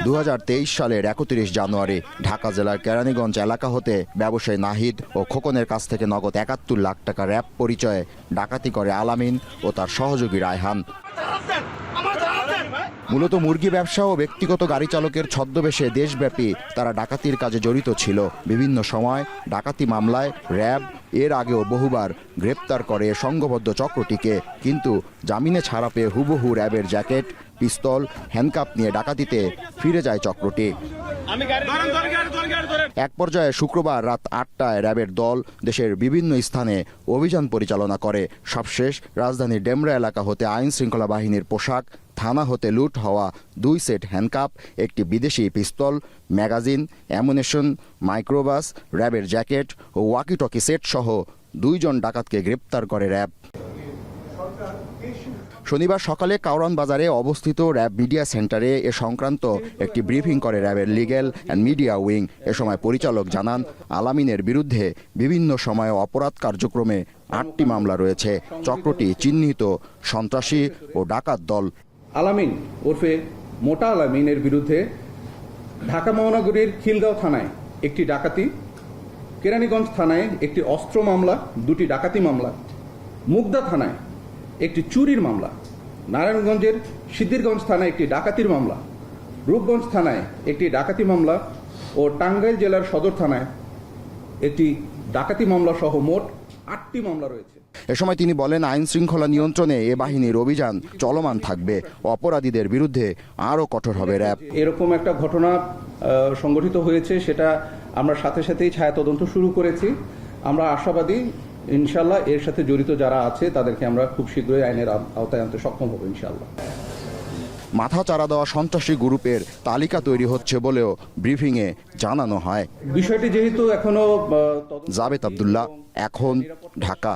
2023 সালের 31 জানুয়ারি ঢাকা জেলার কেরানীগঞ্জ এলাকা হতে ব্যবসায়ী নাহিদ ও খোকনের কাছ থেকে নগদ 71 লাখ টাকা র্যাব পরিচয়ে ডাকাতি করে আলামিন ও তার সহযোগী রায়হান। মূলত মুরগি ব্যবসা ও ব্যক্তিগত গাড়ি চালকের ছদ্মবেশে দেশব্যাপী তারা ডাকাতির কাজে জড়িত ছিল। বিভিন্ন সময় ডাকাতি মামলায় র্যাব এর আগেও বহুবার গ্রেপ্তার করে সংঘবদ্ধ চক্রটিকে, কিন্তু জামিনে ছাড়া পেয়ে হুবহু র্যাবের জ্যাকেট, পিস্তল, হ্যান্ডকাপ নিয়ে ডাকাতিতে ফিরে যায় চক্রটি। এক পর্যায়ে শুক্রবার রাত 8টায় র্যাবের দল দেশের বিভিন্ন স্থানে অভিযান পরিচালনা করে। সবশেষ রাজধানীর ডেমরা এলাকা হতে আইন শৃঙ্খলা বাহিনীর পোশাক, থানা হতে লুট হওয়া 2 সেট হ্যান্ডকাপ, একটি বিদেশি পিস্তল, ম্যাগাজিন, অ্যামুনেশন, মাইক্রোবাস, র্যাবের জ্যাকেট ও ওয়াকিটকি সেট সহ 2 জন ডাকাতকে গ্রেপ্তার করে র্যাব। শনিবার সকালে কাউরান বাজারে অবস্থিত র্যাব মিডিয়া সেন্টারে এ সংক্রান্ত একটি ব্রিফিং করে র্যাবের লিগ্যাল অ্যান্ড মিডিয়া উইং। এ সময় পরিচালক জানান, আলামিনের বিরুদ্ধে বিভিন্ন সময়ে অপরাধ কার্যক্রমে 8টি মামলা রয়েছে। চক্রটি চিহ্নিত সন্ত্রাসী ও ডাকাত দল। আলামিন ওরফে মোটা আলামিনের বিরুদ্ধে ঢাকা মহানগরীর খিলগাঁও থানায় একটি ডাকাতি, কেরানীগঞ্জ থানায় একটি অস্ত্র মামলা, 2টি ডাকাতি মামলা, মুগদা থানায় একটি চুরির মামলা, নারায়ণগঞ্জের সিদ্ধিরগঞ্জ থানায় একটি ডাকাতির মামলা, রূপগঞ্জ থানায় একটি ডাকাতি মামলা ও টাঙ্গাইল জেলার সদর থানায় একটি ডাকাতি মামলা সহ মোট 8টি মামলা রয়েছে। এ সময় তিনি বলেন, আইন শৃঙ্খলা নিয়ন্ত্রণে এ বাহিনীর অভিযান চলমান থাকবে। অপরাধীদের বিরুদ্ধে আরও কঠোর হবে র্যাব। এরকম একটা ঘটনা সংঘটিত হয়েছে, সেটা আমরা সাথে সাথেই ছায়া তদন্ত শুরু করেছি। আমরা আশাবাদী ইনশাল্লাহ এর সাথে জড়িত যারা আছে তাদেরকে আমরা খুব শীঘ্রই আইনের আওতায় আনতে সক্ষম হব ইনশাল্লাহ। মাথা চারা দেওয়া সন্ত্রাসী গ্রুপের তালিকা তৈরি হচ্ছে বলেও ব্রিফিংয়ে জানানো হয়। বিষয়টি যেহেতু এখনো জাবেদ আব্দুল্লাহ, এখন, ঢাকা।